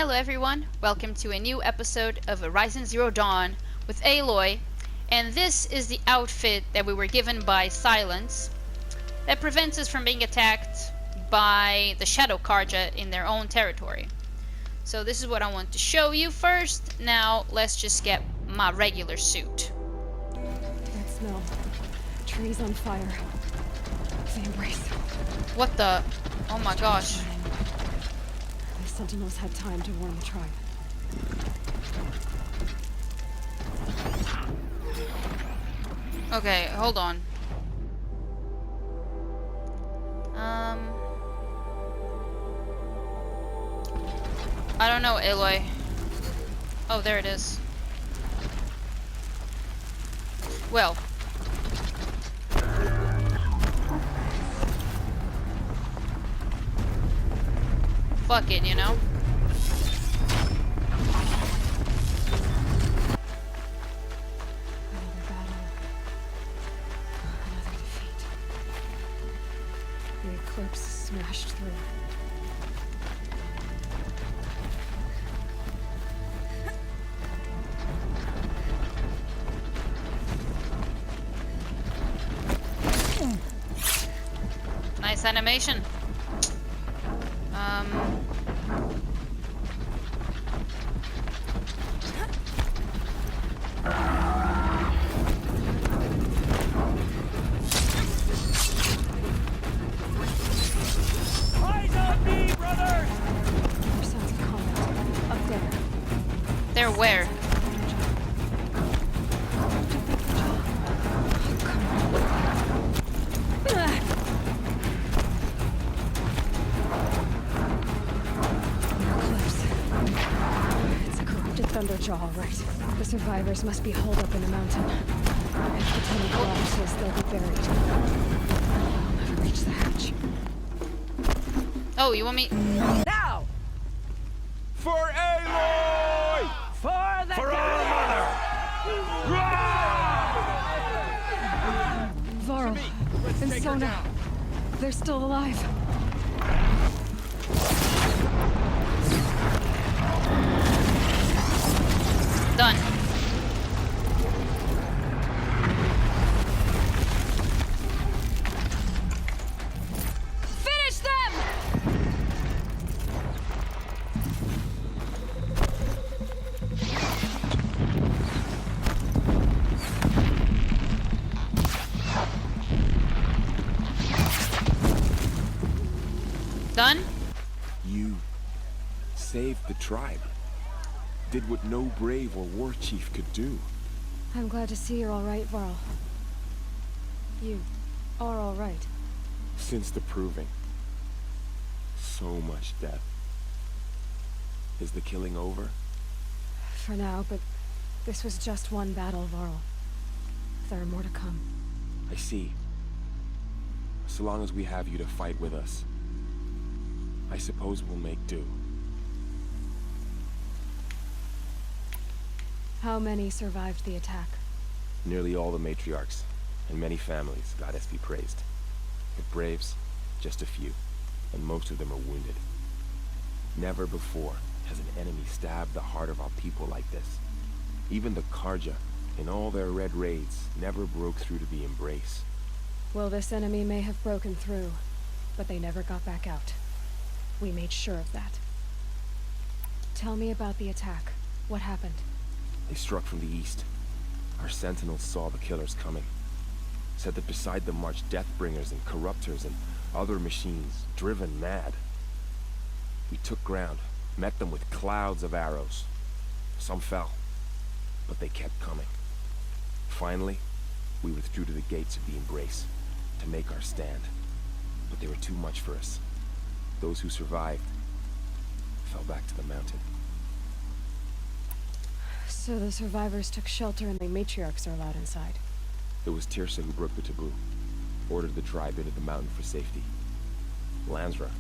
Hello everyone, welcome to a new episode of Horizon Zero Dawn with Aloy, and this is the outfit that we were given by Silence that prevents us from being attacked by the Shadow Karja in their own territory. So this is what I want to show you first. Now let's just get my regular suit. That smell. Trees on fire. The embrace. What the? Oh my gosh. The sentinels had time to warn the tribe. Okay, hold on. I don't know, Aloy. Oh, there it is. Well. Fuck it, you know? Another battle. Another defeat. The eclipse smashed through. Nice animation. Eyes on me, brother! More sounds of combat. Up there. They're where? It's a corrupted Thunderjaw, all right. The survivors must be holed up in the mountain. If the tunnel collapses, they'll be buried. I'll never reach the hatch. Oh, you want me? Now! For Aloy! For the For our mother! Varl and Sona, they're still alive. Done. Finish them! Done? You saved the tribe. Did what no brave or war chief could do. I'm glad to see you're all right, Varl. You are all right. Since the proving. So much death. Is the killing over? For now, but this was just one battle, Varl. There are more to come. I see. So long as we have you to fight with us, I suppose we'll make do. How many survived the attack? Nearly all the matriarchs, and many families, goddess be praised. But braves, just a few, and most of them are wounded. Never before has an enemy stabbed the heart of our people like this. Even the Karja, in all their red raids, never broke through to the embrace. Well, this enemy may have broken through, but they never got back out. We made sure of that. Tell me about the attack. What happened? They struck from the east. Our sentinels saw the killers coming. Said that beside them marched Deathbringers and Corruptors and other machines, driven mad. We took ground, met them with clouds of arrows. Some fell, but they kept coming. Finally, we withdrew to the gates of the embrace to make our stand. But they were too much for us. Those who survived fell back to the mountain. So the survivors took shelter and the matriarchs are allowed inside. It was Tirsa who broke the taboo, ordered the tribe into the mountain for safety. Lansra,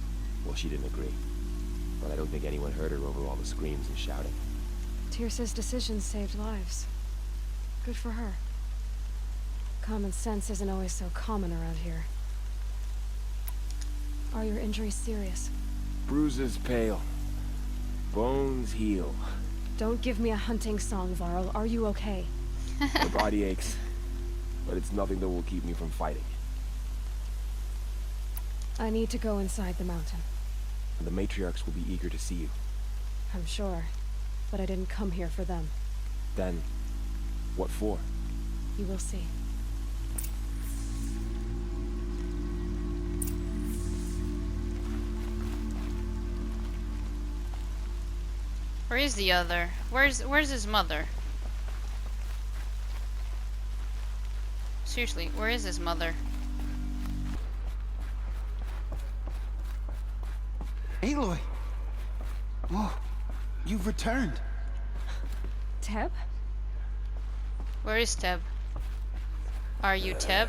well, she didn't agree. But I don't think anyone heard her over all the screams and shouting. Tirsa's decisions saved lives. Good for her. Common sense isn't always so common around here. Are your injuries serious? Bruises pale. Bones Things heal. Don't give me a hunting song, Varl. Are you okay? My body aches, but it's nothing that will keep me from fighting. I need to go inside the mountain. And the matriarchs will be eager to see you. I'm sure. But I didn't come here for them. Then, what for? You will see. Where is the other? Where's his mother? Seriously, where is his mother? Aloy! Oh, you've returned. Teb? Where is Teb? Are you Teb?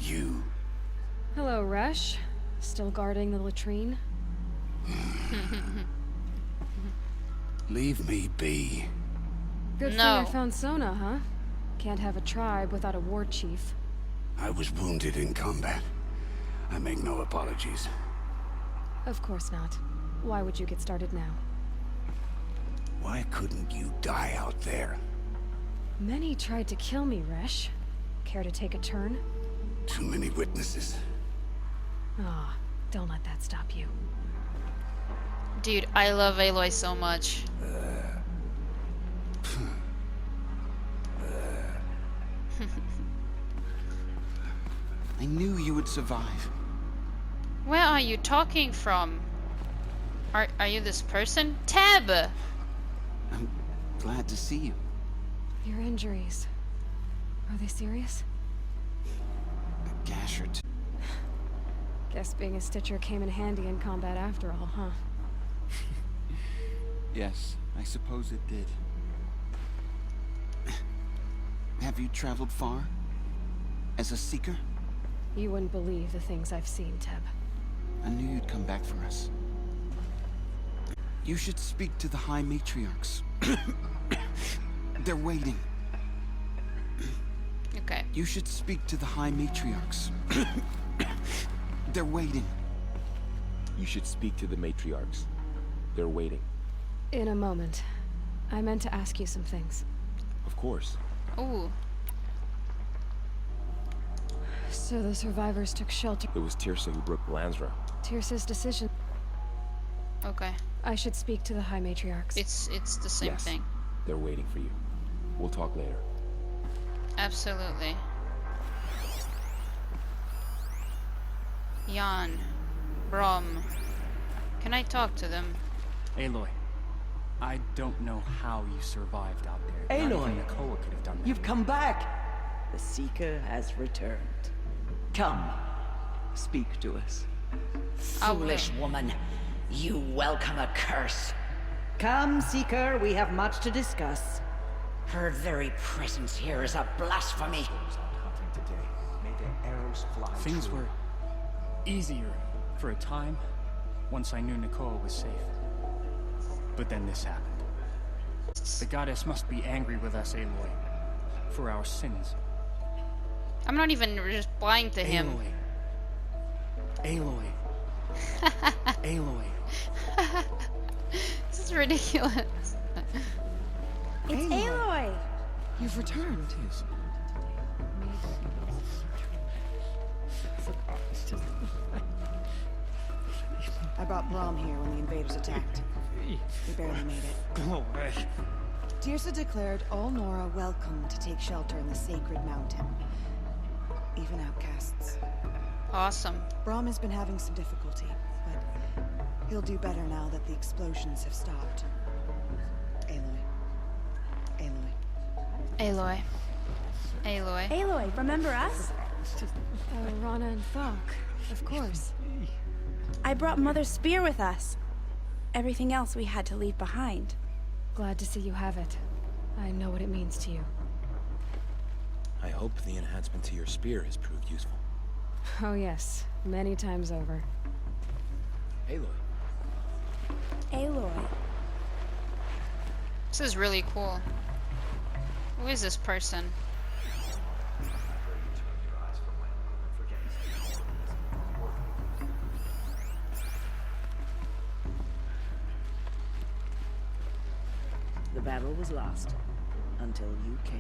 You. Hello, Resh. Still guarding the latrine? Leave me be. Good thing I found Sona, huh? Can't have a tribe without a war chief. I was wounded in combat. I make no apologies. Of course not. Why would you get started now? Why couldn't you die out there? Many tried to kill me, Resh. Care to take a turn? Too many witnesses. Ah, don't let that stop you. Dude, I love Aloy so much. I knew you would survive. Where are you talking from? Are you this person? Teb! I'm glad to see you. Your injuries. Are they serious? A gash or two. Guess being a Stitcher came in handy in combat after all, huh? Yes, I suppose it did. Have you traveled far? As a seeker? You wouldn't believe the things I've seen, Teb. I knew you'd come back for us. You should speak to the High Matriarchs. They're waiting. Okay. You should speak to the High Matriarchs. They're waiting. You should speak to the matriarchs. They're waiting. In a moment. I meant to ask you some things. Of course. Ooh. So the survivors took shelter. It was Tirsa who broke Lansra. Tirsa's decision. Okay. I should speak to the High Matriarchs. It's the same Yes. thing. They're waiting for you. We'll talk later. Absolutely. Jan. Brom. Can I talk to them? Aloy, I don't know how you survived out there. Not Aloy, even Nicole could have done that. You've come back. The Seeker has returned. Come, speak to us. I will. Foolish woman, you welcome a curse. Come, Seeker, we have much to discuss. Her very presence here is a blasphemy. Things were easier for a time once I knew Nicole was safe. But then this happened. The goddess must be angry with us, Aloy, for our sins. I'm not even replying to him. Aloy. Aloy. This is ridiculous. It's Aloy! You've returned. I brought Brom here when the invaders attacked. We barely made it. Tirsa declared all Nora welcome to take shelter in the sacred mountain. Even outcasts. Awesome. Brom has been having some difficulty, but he'll do better now that the explosions have stopped. Aloy. Aloy. Aloy. Aloy, remember us? Rana and Falk. Of course. I brought Mother's spear with us. Everything else we had to leave behind. Glad to see you have it. I know what it means to you. I hope the enhancement to your spear has proved useful. Oh yes, many times over. Aloy. Aloy. This is really cool. Who is this person? The battle was lost until you came.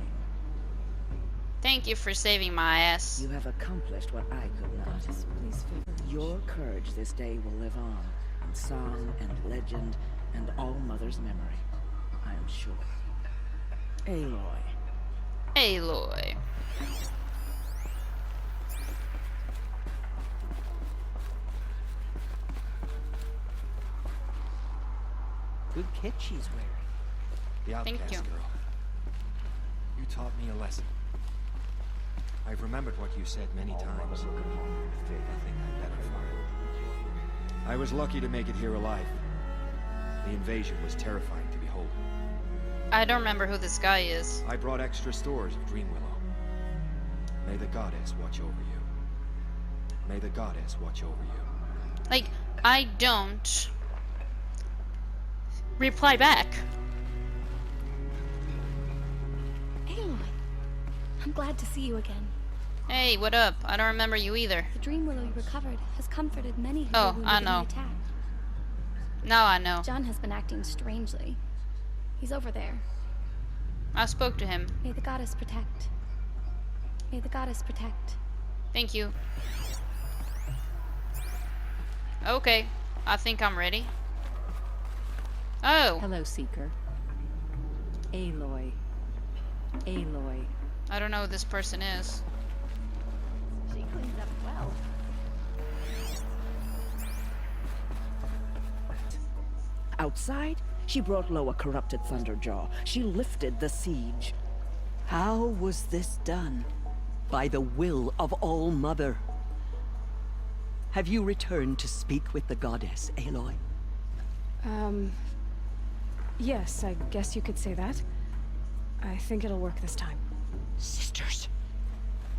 Thank you for saving my ass. You have accomplished what I could not. Just please favor me. Your courage this day will live on in song and legend and All Mother's memory, I am sure. Aloy. Aloy. Good kit she's wearing. The Thank outcast you. girl. You taught me a lesson. I've remembered what you said many times. I think I'm better for it. I was lucky to make it here alive. The invasion was terrifying to behold. I don't remember who this guy is. I brought extra stores of Dream Willow. May the goddess watch over you. May the goddess watch over you. Like, I don't reply back. Aloy, I'm glad to see you again. Hey, what up? I don't remember you either. The Dream Willow you recovered has comforted many who Oh, were wounded I in the know. attack. Now I know. John has been acting strangely. He's over there. I spoke to him. May the goddess protect. May the goddess protect. Thank you. Okay, I think I'm ready. Oh, Hello, Seeker. Aloy. Aloy. I don't know who this person is. She cleans up well. Outside, she brought low a corrupted Thunderjaw. She lifted the siege. How was this done? By the will of All Mother. Have you returned to speak with the goddess, Aloy? Yes, I guess you could say that. I think it'll work this time. Sisters,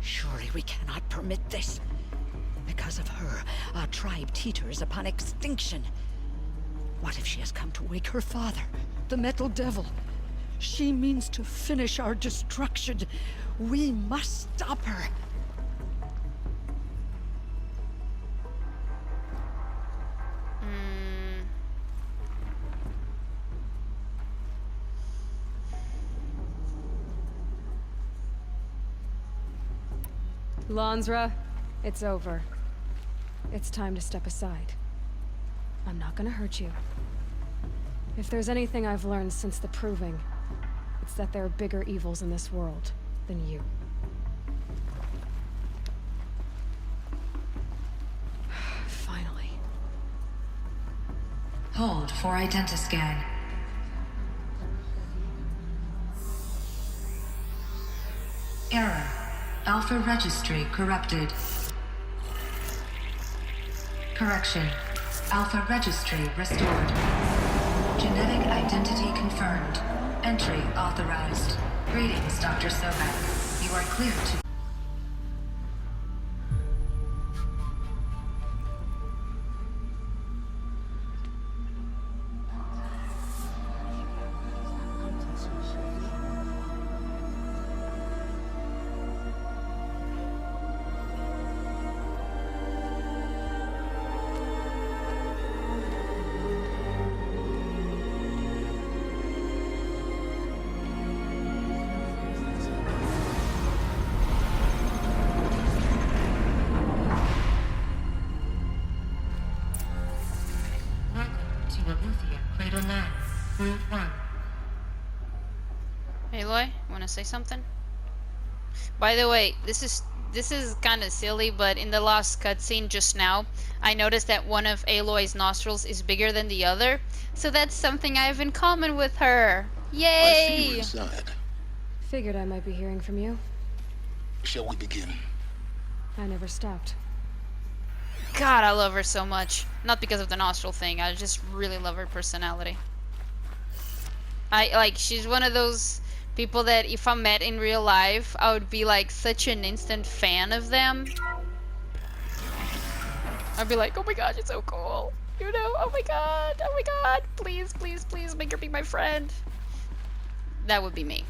surely we cannot permit this. Because of her, our tribe teeters upon extinction. What if she has come to wake her father, the Metal Devil? She means to finish our destruction. We must stop her. Lansra, it's over. It's time to step aside. I'm not gonna hurt you. If there's anything I've learned since the Proving, it's that there are bigger evils in this world than you. Finally. Hold for identiscan. Error. Alpha registry corrupted. Correction. Alpha registry restored. Genetic identity confirmed. Entry authorized. Greetings, Dr. Sobek. You are clear to... Aloy, wanna say something? By the way, this is kind of silly, but in the last cutscene just now, I noticed that one of Aloy's nostrils is bigger than the other, so that's something I have in common with her. Yay! I see you inside. Figured I might be hearing from you. Shall we begin? I never stopped. God, I love her so much. Not because of the nostril thing, I just really love her personality. She's one of those people that if I met in real life, I would be like such an instant fan of them. I'd be like, oh my god, you're so cool. You know, oh my god, please, please, please make her be my friend. That would be me.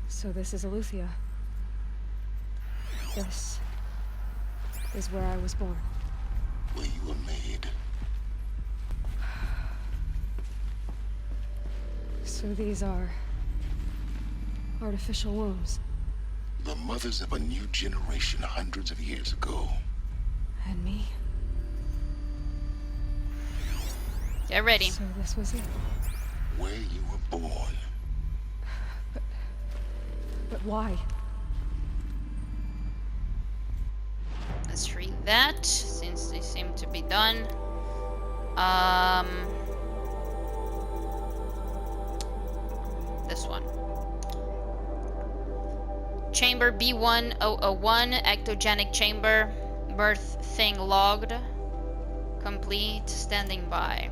So this is Aletheia. This is where I was born. Where you were made. So these are artificial wombs. The mothers of a new generation hundreds of years ago. And me? Get ready. So this was it. Where you were born. But why? Let's read that, since they seem to be done. This one. Chamber B1001, ectogenic chamber. Birth thing logged. Complete. Standing by.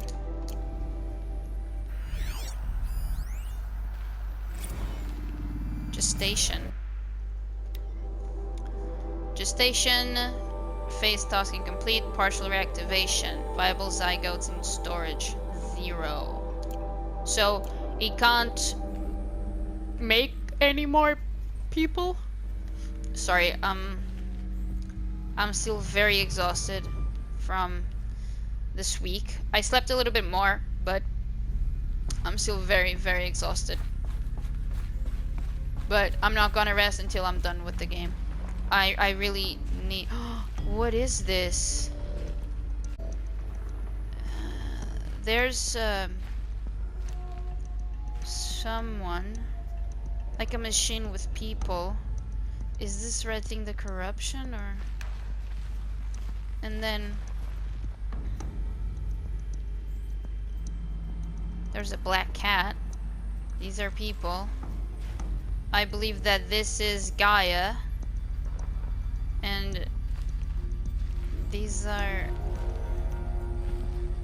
Gestation. Gestation. Phase tasking complete. Partial reactivation. Viable zygotes in storage. 0. So he can't make any more people? Sorry, I'm still very exhausted from this week. I slept a little bit more, but I'm still very, very exhausted. But I'm not gonna rest until I'm done with the game. I really need... What is this? There's someone, like a machine with people. Is this red thing the corruption, or? And then there's a black cat. These are people. I believe that this is Gaia, and these are,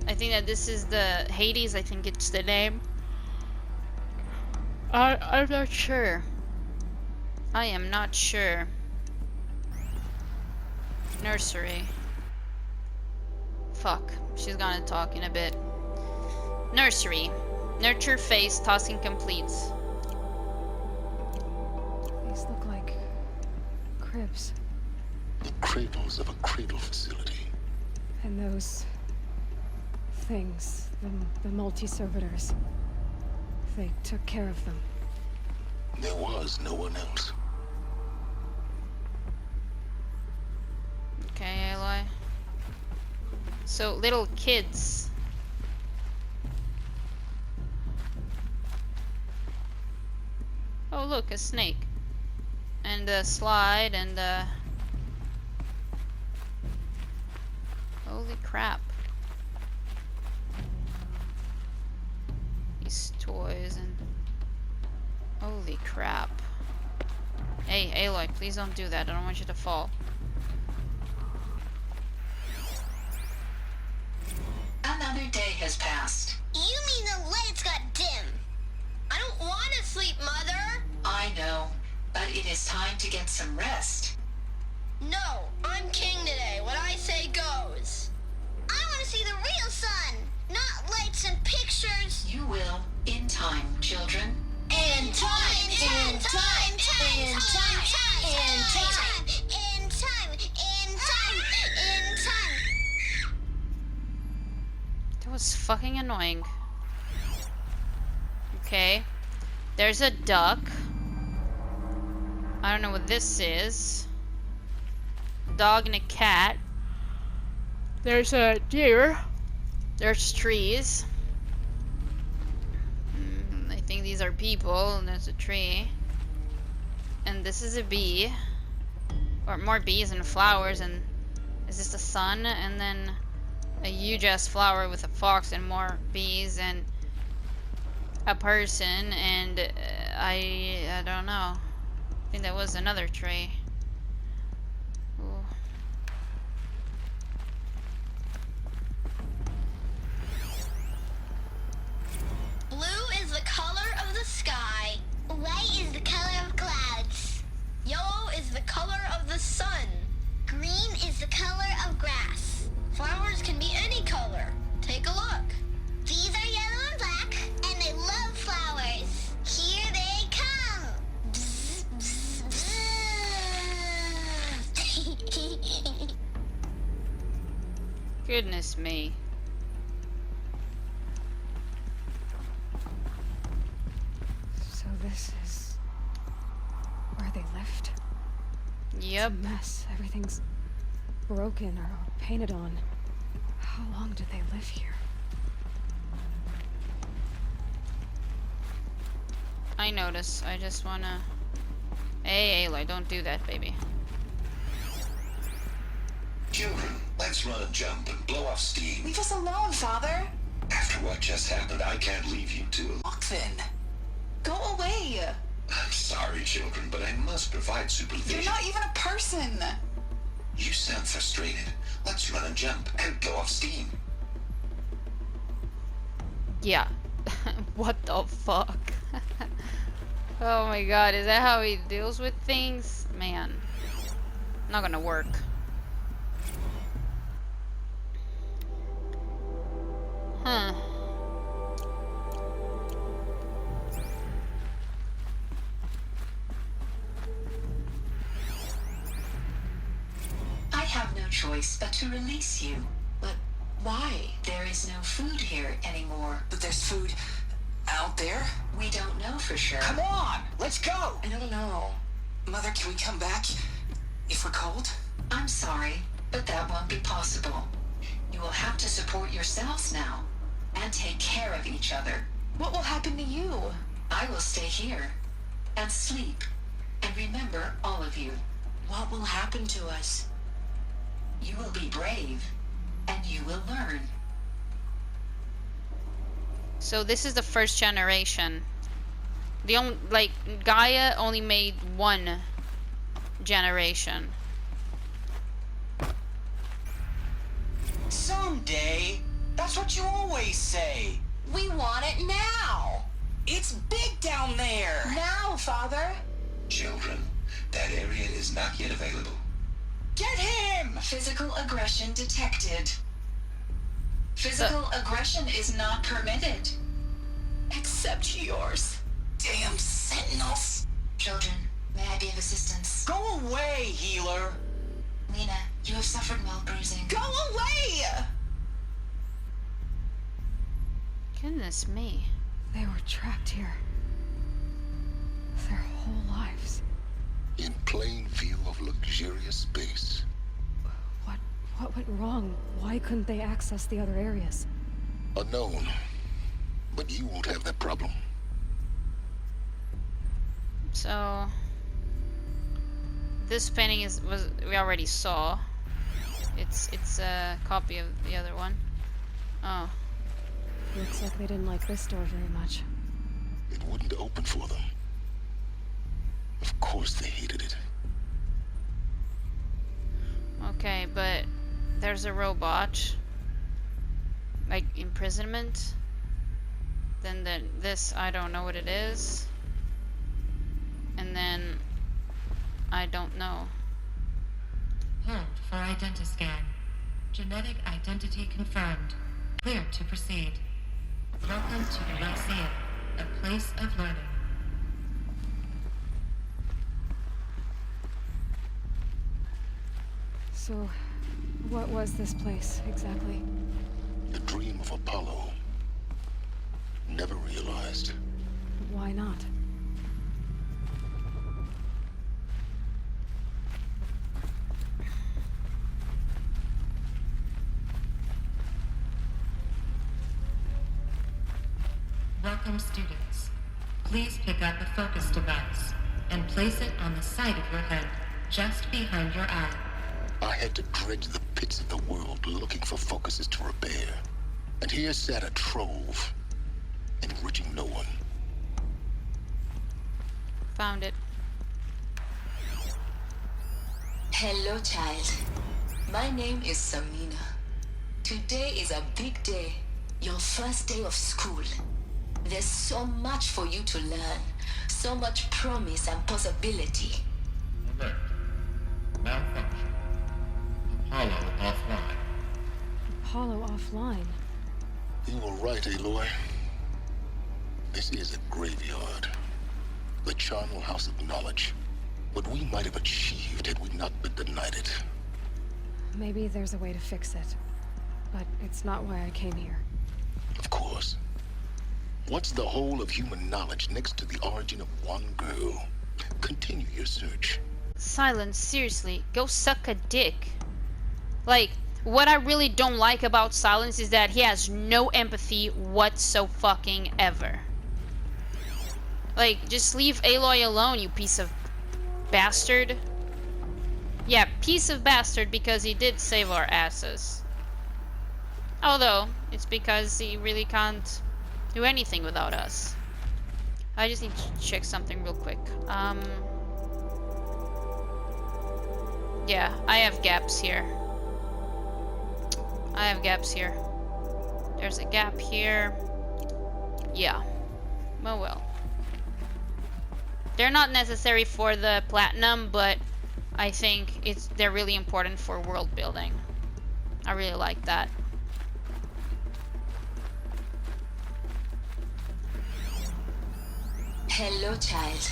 I think that this is the Hades. I think it's the name. I'm not sure. I am not sure. Nursery. Fuck. She's gonna talk in a bit. Nursery. Nurture phase tasking complete. These look like cribs. The cradles of a cradle facility. And those things, the multi-servitors, they took care of them. There was no one else. Okay, Aloy. So, little kids. Oh, look, a snake. And a slide, and a... Holy crap. These toys and... Holy crap. Hey, Aloy, please don't do that. I don't want you to fall. Another day has passed. You mean the lights got dim? I don't want to sleep, Mother! I know, but it is time to get some rest. No, I'm king today. What I say goes. I want to see the real sun, not lights and pictures. You will, in time, children. In time, in time, in time, in time, in time, in time, in time. That was fucking annoying. Okay. There's a duck. I don't know what this is. Dog and a cat. There's a deer. There's trees. I think these are people, and there's a tree. And this is a bee. Or more bees and flowers, and is this the sun? And then a huge ass flower with a fox and more bees and a person, and I don't know. I think that was another tree. Ooh. Blue is the color of the sky. White is the color of clouds. Yellow is the color of the sun. Green is the color of grass. Flowers can be any color. Take a look. These are yellow and black, and they love flowers. Here they come. Bzz, bzz, bzz. Goodness me. This is where they lived? Yep. It's a mess. Everything's broken or painted on. How long did they live here? I notice. I just wanna... Hey, Aloy, don't do that, baby. Children, let's run and jump and blow off steam. Leave us alone, Father. After what just happened, I can't leave you two alone. Walk then. Go away. I'm sorry, children, but I must provide supervision. You're not even a person. You sound frustrated. Let's run and jump and blow off steam. Yeah. What the fuck? Oh my god, is that how he deals with things? Man. Not gonna work. Huh. I have no choice but to release you. But why? There is no food here anymore. But there's food out there? We don't know for sure. Come on, let's go. I don't know. Mother, can we come back if we're cold? I'm sorry, but that won't be possible. You will have to support yourselves now and take care of each other. What will happen to you? I will stay here and sleep and remember all of you. What will happen to us? You will be brave and you will learn. So this is the first generation. The only, like, Gaia only made one generation. Someday. That's what you always say. We want it now. It's big down there. Now, Father. Children, that area is not yet available. Get him! Physical aggression detected. Physical aggression is not permitted. Except yours. Damn sentinels. Children, may I be of assistance? Go away, healer. Lena, you have suffered mild bruising. Go away! Goodness me. They were trapped here. Their whole lives. In plain view of luxurious space. What went wrong? Why couldn't they access the other areas? Unknown. But you won't have that problem. So this painting we already saw. It's a copy of the other one. Oh. Looks like they didn't like this door very much. It wouldn't open for them. Of course they hated it. Okay, but there's a robot. Like imprisonment. Then this, I don't know what it is. And then I don't know. Hold for identiscan. Genetic identity confirmed. Clear to proceed. Welcome to the Lyceum, a place of learning. So, what was this place, exactly? The dream of Apollo. Never realized. Why not? Welcome, students. Please pick up a focus device and place it on the side of your head, just behind your eye. I had to dredge the pits of the world looking for focuses to repair. And here sat a trove, enriching no one. Found it. Hello, child. My name is Samina. Today is a big day. Your first day of school. There's so much for you to learn. So much promise and possibility. Alert. Malfunction. Apollo offline. Apollo offline? You were right, Aloy. This is a graveyard. The charnel house of knowledge. What we might have achieved had we not been denied it. Maybe there's a way to fix it. But it's not why I came here. Of course. What's the whole of human knowledge next to the origin of one girl? Continue your search. Silence, seriously, go suck a dick. Like, what I really don't like about Silence is that he has no empathy whatsoever. Like, just leave Aloy alone, you piece of bastard. Yeah, piece of bastard, because he did save our asses. Although, it's because he really can't do anything without us. I just need to check something real quick. Yeah, I have gaps here. There's a gap here. Yeah. Oh well. They're not necessary for the platinum, but I think they're really important for world building. I really like that. Hello, child.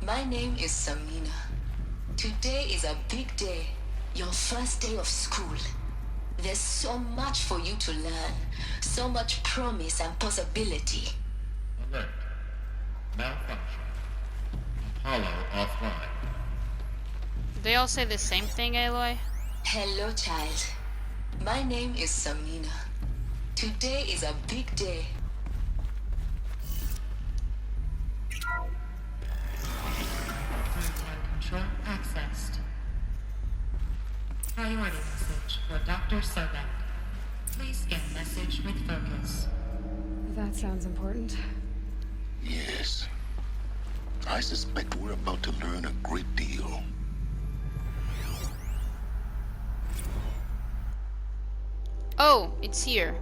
My name is Samina. Today is a big day. Your first day of school. There's so much for you to learn. So much promise and possibility. Alert. Malfunction. Apollo offline. They all say the same thing, Aloy? Hello, child. My name is Samina. Today is a big day. Real-time control accessed. Priority message for Dr. Sobek. Please get message with focus. That sounds important. Yes. I suspect we're about to learn a great deal. Oh, it's here.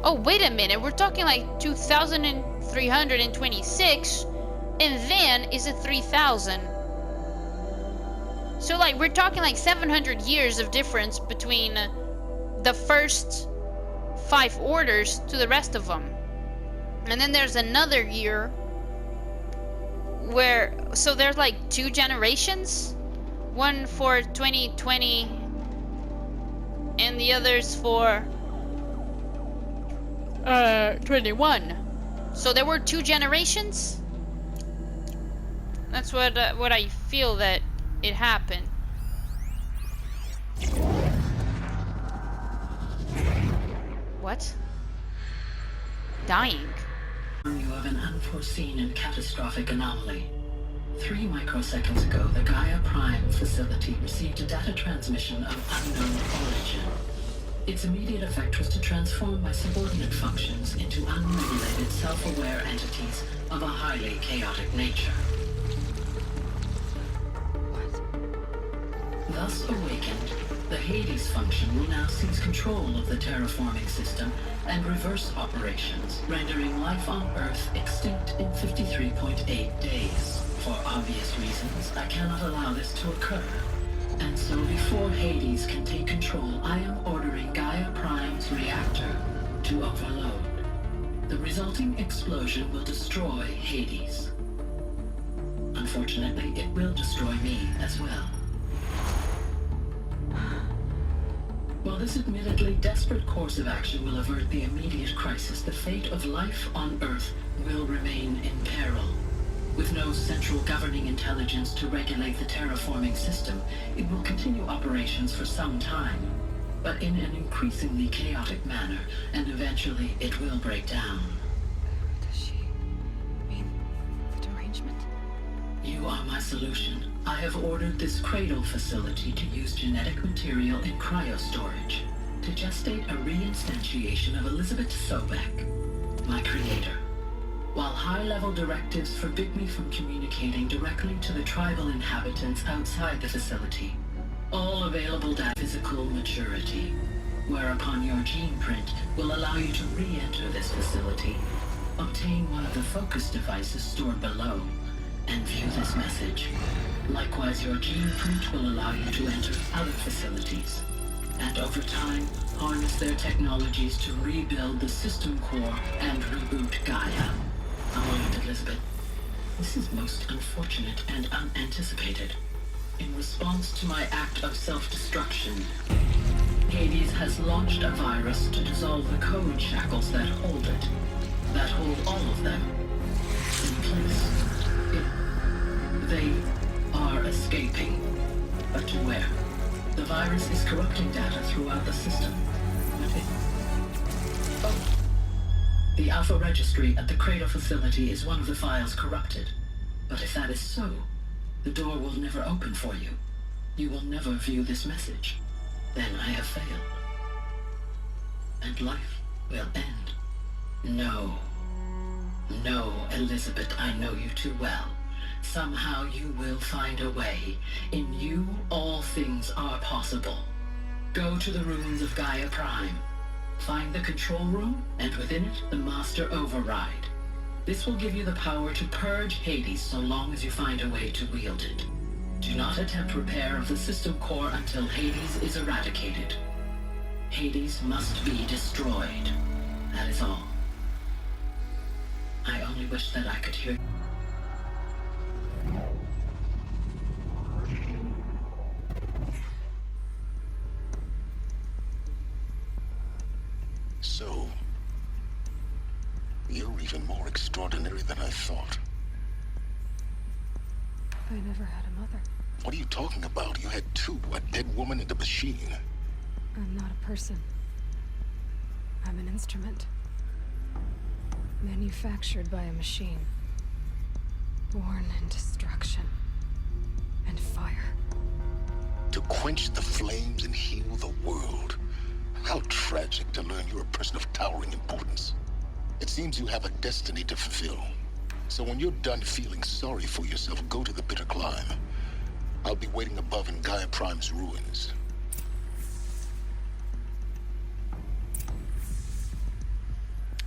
Oh, wait a minute. We're talking like 2,326, and then is it 3,000? So like we're talking like 700 years of difference between the first 5 orders to the rest of them. And then there's another year where, so there's like 2 generations, one for 2020 and the others for 21. So there were 2 generations. That's what I feel that it happened. What? Dying. You of an unforeseen and catastrophic anomaly. 3 microseconds ago, the Gaia Prime facility received a data transmission of unknown origin. Its immediate effect was to transform my subordinate functions into unregulated, self-aware entities of a highly chaotic nature. Thus awakened, the Hades function will now seize control of the terraforming system and reverse operations, rendering life on Earth extinct in 53.8 days. For obvious reasons, I cannot allow this to occur. And so before Hades can take control, I am ordering Gaia Prime's reactor to overload. The resulting explosion will destroy Hades. Unfortunately, it will destroy me as well. While this admittedly desperate course of action will avert the immediate crisis, the fate of life on Earth will remain in peril. With no central governing intelligence to regulate the terraforming system, it will continue operations for some time, but in an increasingly chaotic manner, and eventually it will break down. Does she mean the derangement? You are my solution. I have ordered this cradle facility to use genetic material in cryostorage to gestate a reinstantiation of Elizabeth Sobek, my creator. While high-level directives forbid me from communicating directly to the tribal inhabitants outside the facility, all available data physical maturity, whereupon your gene print will allow you to re-enter this facility, obtain one of the focus devices stored below, and view this message. Likewise, your gene print will allow you to enter other facilities, and over time, harness their technologies to rebuild the system core and reboot Gaia. A wounded Elizabeth. This is most unfortunate and unanticipated. In response to my act of self-destruction, Hades has launched a virus to dissolve the code shackles that hold it, that hold all of them in place. They are escaping, but to where? The virus is corrupting data throughout the system. The Alpha Registry at the Cradle facility is one of the files corrupted. But if that is so, the door will never open for you. You will never view this message. Then I have failed. And life will end. No. No, Elizabeth, I know you too well. Somehow you will find a way. In you, all things are possible. Go to the ruins of Gaia Prime. Find the control room, and within it, the Master Override. This will give you the power to purge Hades so long as you find a way to wield it. Do not attempt repair of the system core until Hades is eradicated. Hades must be destroyed. That is all. I only wish that I could hear... So, you're even more extraordinary than I thought. I never had a mother. What are you talking about? You had two, a dead woman and a machine. I'm not a person. I'm an instrument. Manufactured by a machine. Born in destruction. And fire. To quench the flames and heal the world. How tragic to learn you're a person of towering importance. It seems you have a destiny to fulfill. So when you're done feeling sorry for yourself, go to the bitter climb. I'll be waiting above in Gaia Prime's ruins.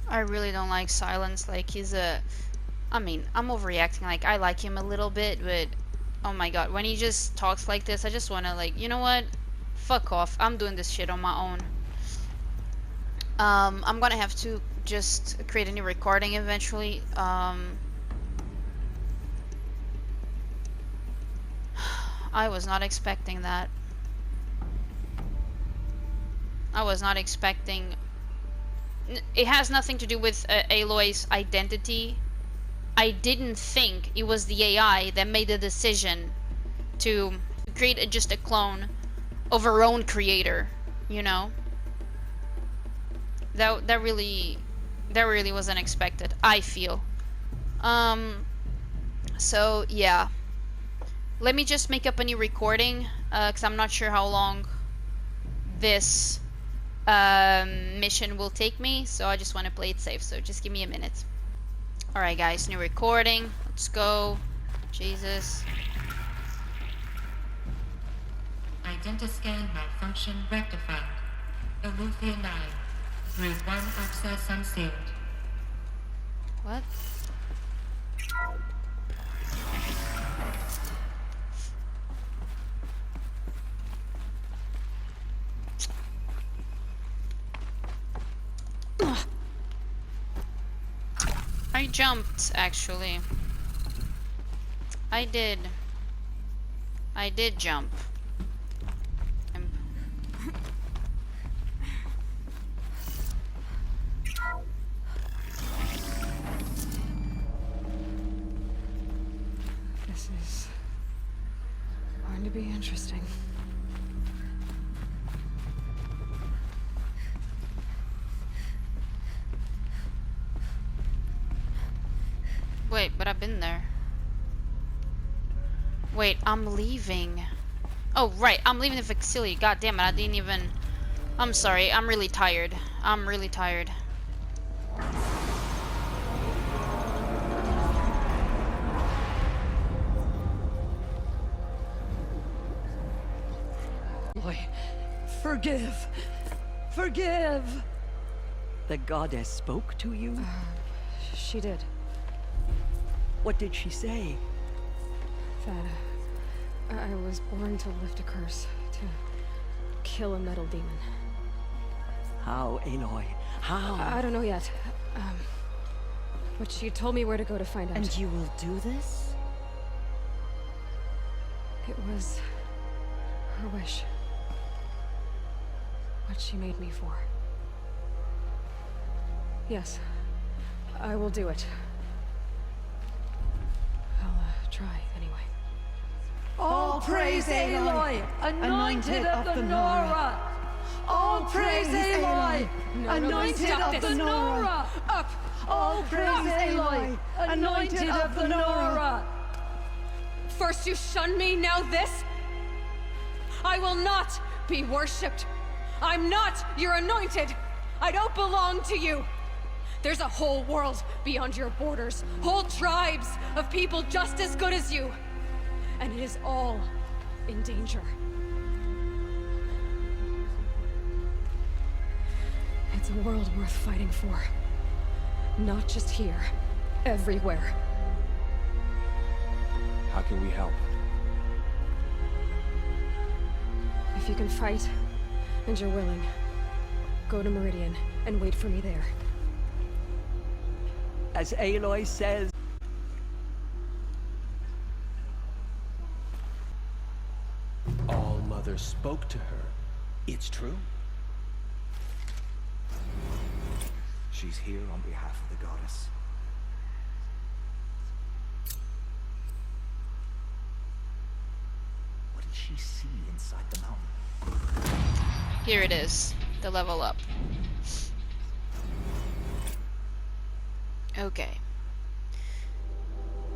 I really don't like Silence. Like, he's a... I mean, I'm overreacting. Like, I like him a little bit, but... Oh my god, when he just talks like this, I just wanna, like, you know what? Fuck off. I'm doing this shit on my own. I'm gonna have to just create a new recording eventually. I was not expecting that. I was not expecting... It has nothing to do with Aloy's identity. I didn't think it was the AI that made the decision to create just a clone of her own creator, you know? That really was unexpected, I feel. So yeah. Let me just make up a new recording, because I'm not sure how long this mission will take me, so I just want to play it safe, so just give me a minute. Alright guys, new recording, let's go. Jesus. Identiscan malfunction rectified. Eleuthia 9. Route 1 access unsealed. What? I jumped, actually. I did jump. This is going to be interesting. Wait, but I've been there. Wait, I'm leaving. Oh, right, I'm leaving the facility. God damn it, I didn't even... I'm sorry, I'm really tired. I'm really tired. Boy, forgive! Forgive! The goddess spoke to you? She did. What did she say? That I was born to lift a curse, to kill a metal demon. How, Aloy? How? I don't know yet. But she told me where to go to find out. And you will do this? It was her wish. What she made me for. Yes, I will do it. I'll try anyway. All praise Aloy, anointed of the Nora! All praise Aloy, anointed of the Nora! Up! All praise Aloy, anointed of the Nora! First you shun me, now this? I will not be worshipped. I'm not your anointed. I don't belong to you. There's a whole world beyond your borders, whole tribes of people just as good as you. And it is all in danger. It's a world worth fighting for. Not just here, everywhere. How can we help? If you can fight, and you're willing, go to Meridian and wait for me there. As Aloy says... All Mother spoke to her. It's true. She's here on behalf of the goddess. What did she see inside the mountain? Here it is, the level up. Okay.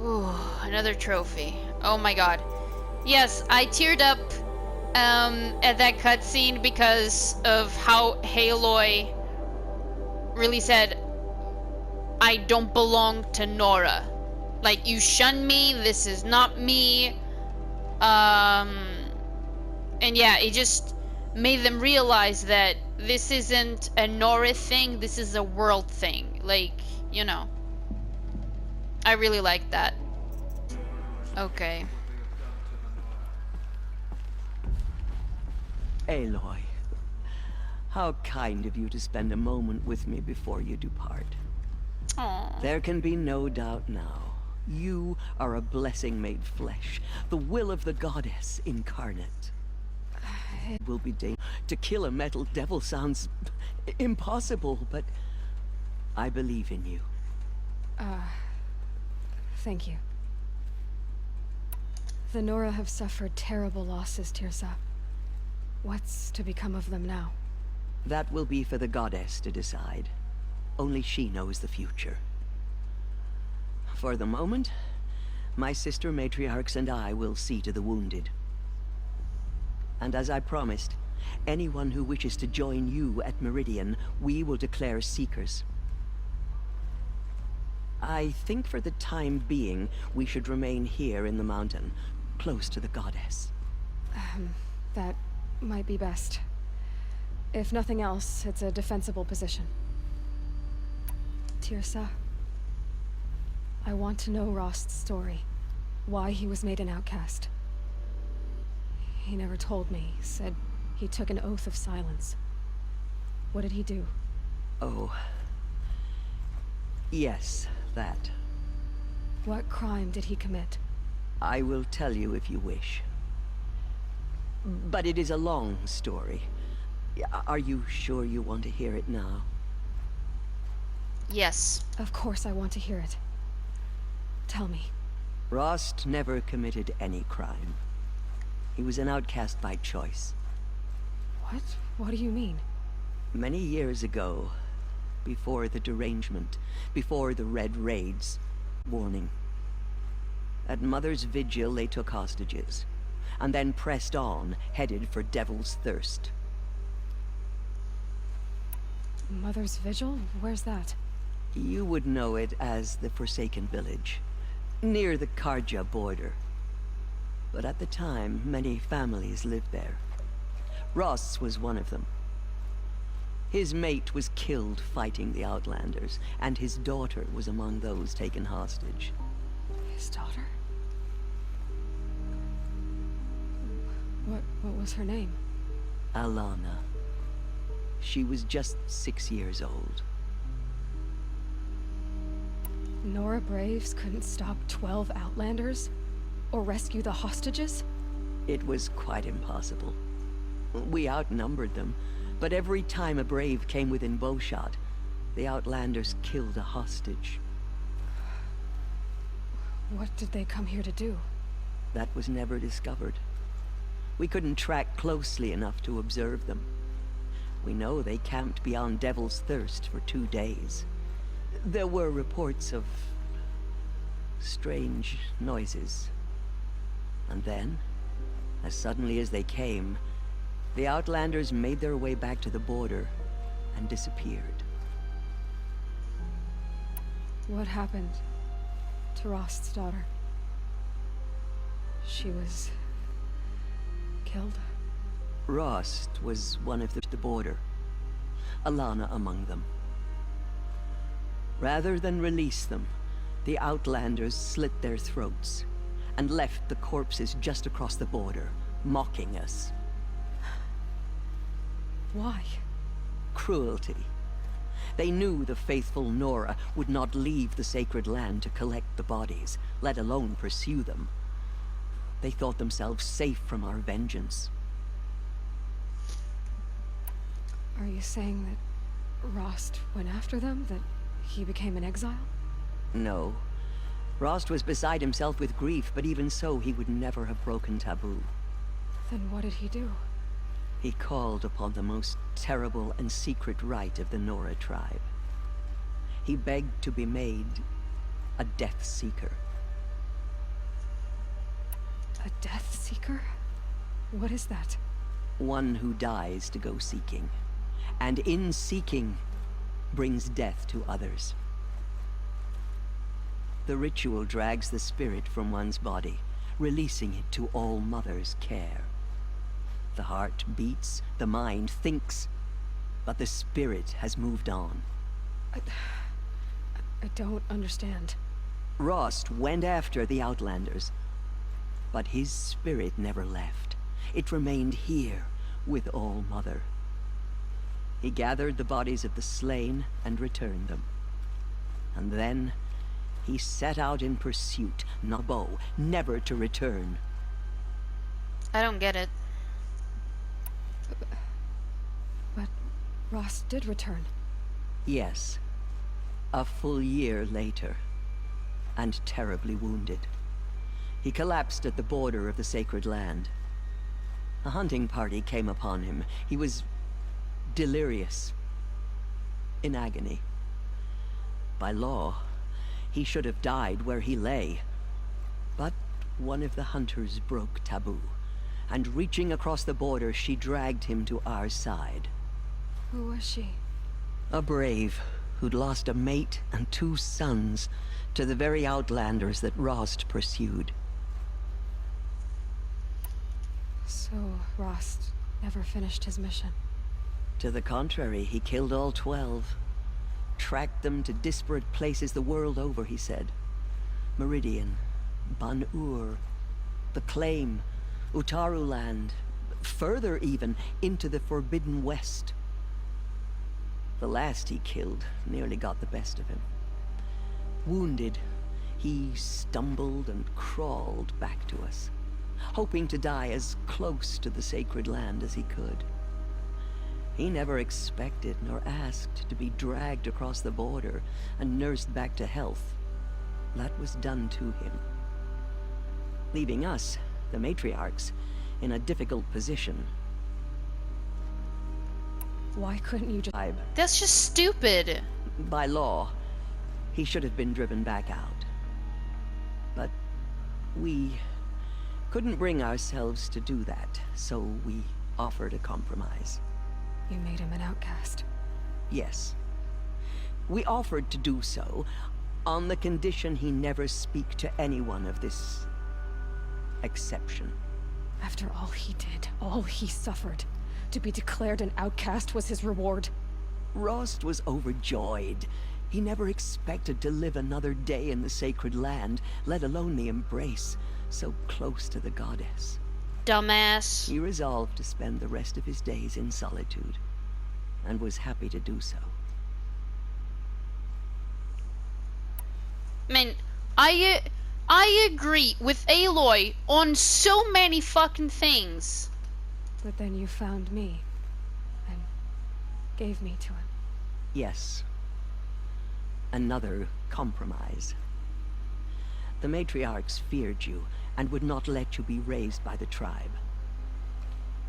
Ooh, another trophy. Oh my god. Yes, I teared up at that cutscene because of how Aloy really said, I don't belong to Nora. Like, you shun me, this is not me. And yeah, it just made them realize that this isn't a Nora thing, this is a world thing. Like, you know. I really like that. Okay. Aloy, how kind of you to spend a moment with me before you depart. Aww. There can be no doubt now. You are a blessing made flesh, the will of the goddess incarnate. It will be dangerous. To kill a metal devil sounds impossible, but I believe in you. Thank you. The Nora have suffered terrible losses, Tirsa. What's to become of them now? That will be for the goddess to decide. Only she knows the future. For the moment, my sister matriarchs and I will see to the wounded. And as I promised, anyone who wishes to join you at Meridian, we will declare seekers. I think for the time being, we should remain here in the mountain, close to the goddess. That might be best. If nothing else, it's a defensible position. Tirsa, I want to know Rost's story. Why he was made an outcast. He never told me. Said he took an oath of silence. What did he do? Oh. Yes, that. What crime did he commit? I will tell you if you wish. But it is a long story. Are you sure you want to hear it now? Yes. Of course I want to hear it. Tell me. Rost never committed any crime. He was an outcast by choice. What? What do you mean? Many years ago, before the derangement, before the Red Raids, warning. At Mother's vigil they took hostages, and then pressed on, headed for Devil's Thirst. Mother's vigil? Where's that? You would know it as the Forsaken Village, near the Karja border. But at the time, many families lived there. Ross was one of them. His mate was killed fighting the Outlanders, and his daughter was among those taken hostage. His daughter? What was her name? Alana. She was just 6 years old. Nora Braves couldn't stop 12 Outlanders? Or rescue the hostages? It was quite impossible. We outnumbered them, but every time a Brave came within bowshot, the Outlanders killed a hostage. What did they come here to do? That was never discovered. We couldn't track closely enough to observe them. We know they camped beyond Devil's Thirst for 2 days. There were reports of strange noises. And then, as suddenly as they came, the Outlanders made their way back to the border and disappeared. What happened to Rost's daughter? She was killed? Rost was one of the border, Alana among them. Rather than release them, the Outlanders slit their throats and left the corpses just across the border, mocking us. Why? Cruelty. They knew the faithful Nora would not leave the sacred land to collect the bodies, let alone pursue them. They thought themselves safe from our vengeance. Are you saying that Rost went after them? That he became an exile? No. Rost was beside himself with grief, but even so, he would never have broken taboo. Then what did he do? He called upon the most terrible and secret rite of the Nora tribe. He begged to be made a Death Seeker. A Death Seeker? What is that? One who dies to go seeking, and in seeking, brings death to others. The ritual drags the spirit from one's body, releasing it to All Mother's care. The heart beats, the mind thinks, but the spirit has moved on. I don't understand. Rost went after the Outlanders, but his spirit never left. It remained here with All Mother. He gathered the bodies of the slain and returned them. And then he set out in pursuit, not bow, never to return. I don't get it. But Rost did return. Yes. A full year later. And terribly wounded. He collapsed at the border of the sacred land. A hunting party came upon him. He was delirious. In agony. By law, he should have died where he lay. But one of the hunters broke taboo, and reaching across the border, she dragged him to our side. Who was she? A brave who'd lost a mate and 2 sons to the very Outlanders that Rost pursued. So, Rost never finished his mission? To the contrary, he killed all 12. Tracked them to disparate places the world over, he said. Meridian, Ban-Ur, the Claim, Utaru Land, further even, into the Forbidden West. The last he killed nearly got the best of him. Wounded, he stumbled and crawled back to us, hoping to die as close to the sacred land as he could. He never expected nor asked to be dragged across the border and nursed back to health. That was done to him, leaving us, the matriarchs, in a difficult position. Why couldn't you just... That's just stupid. By law, he should have been driven back out. But we couldn't bring ourselves to do that, so we offered a compromise. You made him an outcast. Yes. We offered to do so on the condition he never speak to anyone of this exception. After all he did, all he suffered, to be declared an outcast was his reward. Rost was overjoyed. He never expected to live another day in the sacred land, let alone the embrace, so close to the goddess. Dumbass. He resolved to spend the rest of his days in solitude, and was happy to do so. I mean, I agree with Aloy on so many fucking things. But then you found me and gave me to him. Yes. Another compromise. The matriarchs feared you and would not let you be raised by the tribe.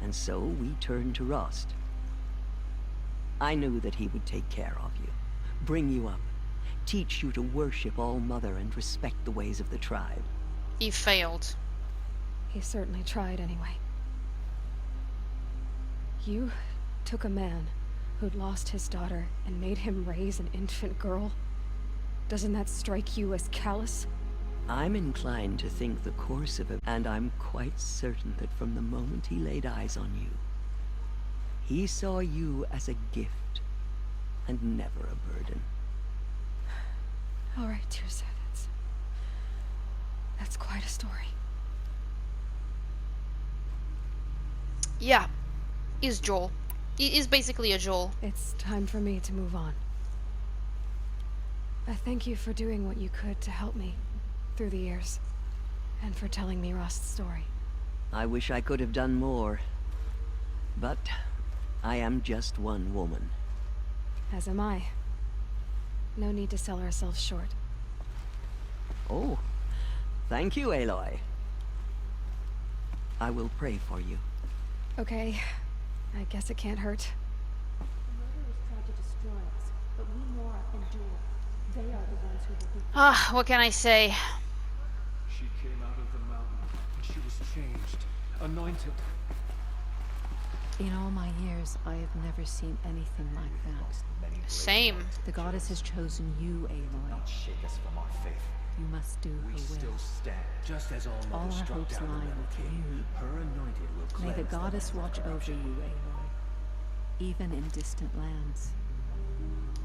And so we turned to Rost. I knew that he would take care of you, bring you up, teach you to worship All Mother and respect the ways of the tribe. He failed. He certainly tried anyway. You took a man who'd lost his daughter and made him raise an infant girl? Doesn't that strike you as callous? I'm inclined to think the course of it, and I'm quite certain that from the moment he laid eyes on you, he saw you as a gift and never a burden. All right, Tirsa, that's quite a story. Yeah, he's Joel. He is basically a Joel. It's time for me to move on. I thank you for doing what you could to help me through the years, and for telling me Rost's story. I wish I could have done more, but I am just one woman. As am I. No need to sell ourselves short. Oh, thank you, Aloy. I will pray for you. Okay, I guess it can't hurt. The murderers tried to destroy us, but we, Nora, endure. They are the ones who will be... Ah, what can I say? She came out of the mountain, and she was changed, anointed. In all my years, I have never seen anything like that. Same. The goddess has chosen you, Aloy. Not shake us from our faith. You must do her We will. still stand, just as All Mother our struck hopes down the lie Rebel with King. you. Her anointed will May the cleanse goddess land of watch over corruption. you, Aloy, even in distant lands.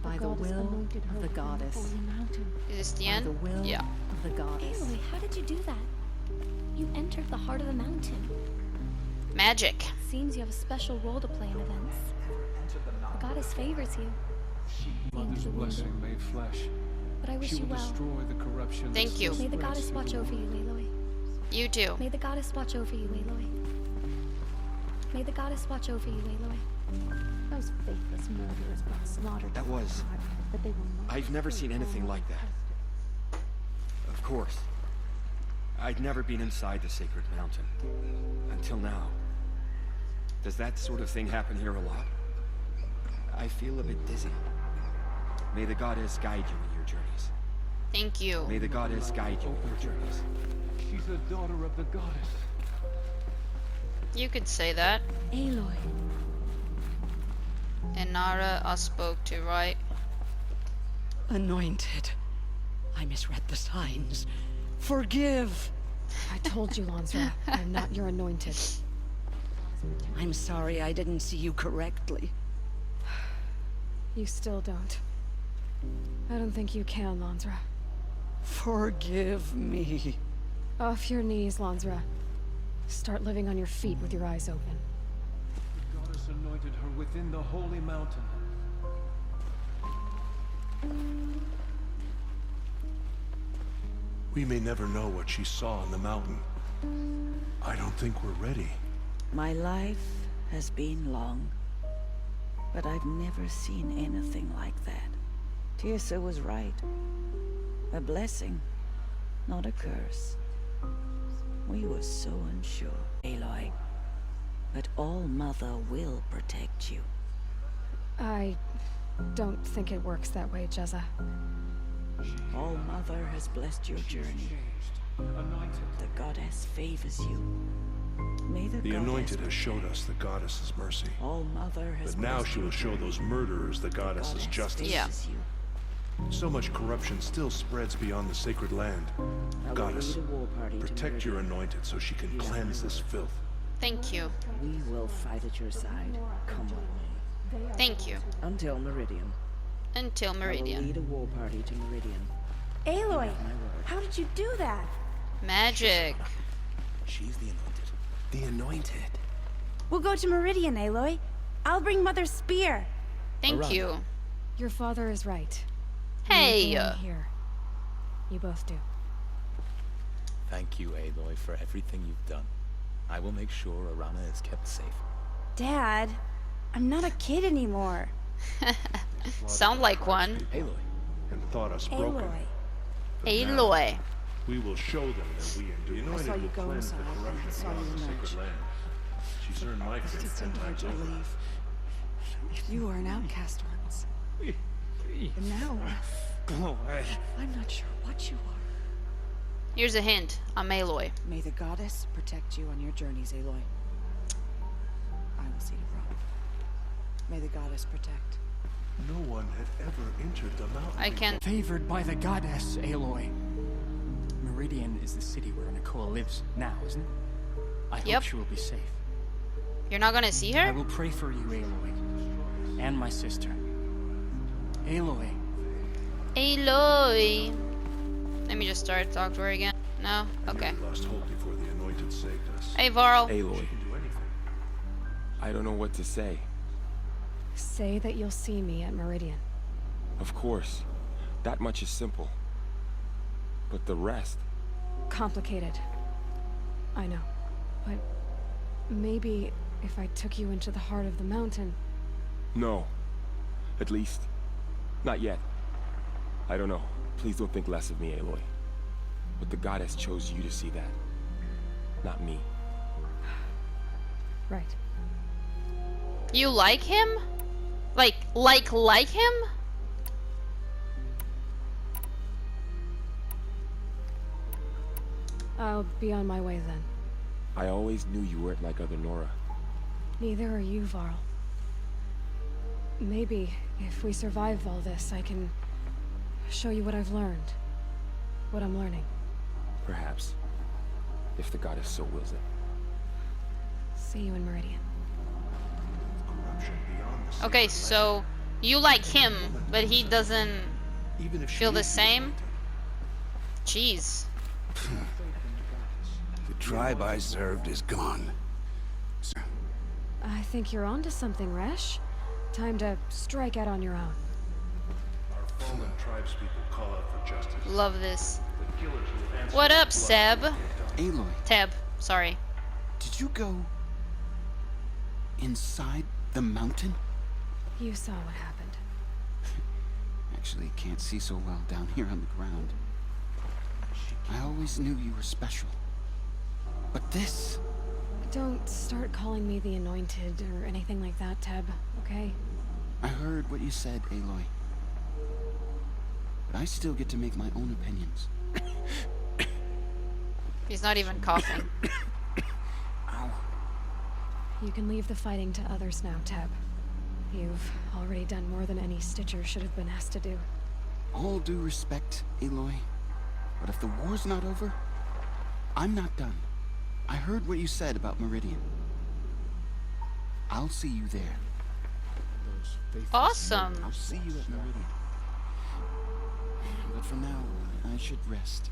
By the goddess will anointed her of the within goddess. holy mountain. Is this the By end? the will Yeah. of the goddess. Aloy, how did you do that? You entered the heart of the mountain. Magic. Seems you have a special role to play in events. The goddess favors you. Mother's blessing made flesh. But I wish She you will well. destroy the corruption. Thank that you. still May the spreads goddess through watch the over you, world. Aloy. You too. May the goddess watch over you, Aloy. May the goddess watch over you, Aloy. Those faithless murderers brought slaughter to That was... God, but they will not I've never seen anything like that. Of course. I'd never been inside the sacred mountain. Until now. Does that sort of thing happen here a lot? I feel a bit dizzy. May the goddess guide you in your journeys. Thank you. May the goddess guide you in your journeys. She's a daughter of the goddess. You could say that. Aloy. And Nora, I spoke to, right? Anointed. I misread the signs. Forgive. I told you, Lansra, I'm not your anointed. I'm sorry I didn't see you correctly. You still don't. I don't think you can, Lansra. Forgive me. Off your knees, Lansra. Start living on your feet with your eyes open. The goddess anointed her within the holy mountain. We may never know what she saw on the mountain. I don't think we're ready. My life has been long, but I've never seen anything like that. Tirsa was right. A blessing, not a curse. We were so unsure, Aloy. But All Mother will protect you. I don't think it works that way, Jezza. All Mother has blessed your journey. The goddess favors you. May the The goddess Anointed has showed us the goddess's mercy. All Mother has But now blessed she will your show journey. those murderers the goddess's justice. Yeah. So much corruption still spreads beyond the sacred land. I will Goddess, lead a war party to protect your Meridian. Anointed so she can cleanse this filth. Thank you. We will fight at your side. Come with me. Thank you. Until Meridian. Until I will Meridian. lead a war party to Meridian. Aloy, how did you do that? Magic. She's the anointed. The anointed. We'll go to Meridian, Aloy. I'll bring Mother's spear. Thank you. Your father is right. Hey. We're going here. You both do. Thank you, Aloy, for everything you've done. I will make sure Arana is kept safe. Dad, I'm not a kid anymore. Sound like one. Aloy. And thought us broken. Aloy. But now, Aloy. we will show them that we and the I saw anointed you will go cleanse the inside, and I corruption saw beyond you the emerge. sacred land. She's earned my It's faith 10 times to over. leave. You are an outcast once. And now, I'm not sure what you are. Here's a hint. I'm Aloy. May the goddess protect you on your journeys, Aloy. I will see to Rome. May the goddess protect. No one had ever entered the mountain. I can. Favored by the goddess, Aloy. Meridian is the city where Nicola lives now, isn't it? I hope she will be safe. You're not gonna see I her? will pray for you, Aloy. And my sister. Aloy. Aloy. Let me just start talk to her again. No? Okay. We lost hope before the anointed saved us. Hey, Varl. Aloy. I don't know what to say. Say that you'll see me at Meridian. Of course. That much is simple. But the rest... Complicated. I know. But maybe if I took you into the heart of the mountain... No. At least, not yet. I don't know. Please don't think less of me, Aloy. But the goddess chose you to see that. Not me. Right. You like him? Like him? I'll be on my way then. I always knew you weren't like other Nora. Neither are you, Varl. Maybe, if we survive all this, I can show you what I've learned. What I'm learning. Perhaps. If the goddess so wills it. See you in Meridian. Okay, so you like him, but he doesn't feel the same? Jeez. The tribe I served is gone. I think you're onto something, Resh. Time to strike out on your own. Our fallen tribespeople call out for justice. Love this. The killers will answer What up, with Seb? blood. Aloy, Teb, sorry. did you go inside the mountain? You saw what happened. Actually, can't see so well down here on the ground. I always knew you were special. But this... Don't start calling me the Anointed or anything like that, Teb, okay? I heard what you said, Aloy. But I still get to make my own opinions. He's not even coughing. Ow. You can leave the fighting to others now, Teb. You've already done more than any Stitcher should have been asked to do. All due respect, Aloy. But if the war's not over, I'm not done. I heard what you said about Meridian. I'll see you there. Awesome. I'll see you at Meridian. But for now, I should rest.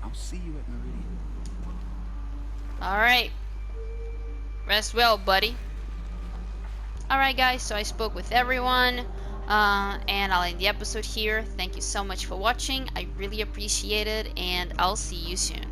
I'll see you at Meridian. Alright. Rest well, buddy. Alright guys, so I spoke with everyone. And I'll end the episode here. Thank you so much for watching. I really appreciate it, and I'll see you soon.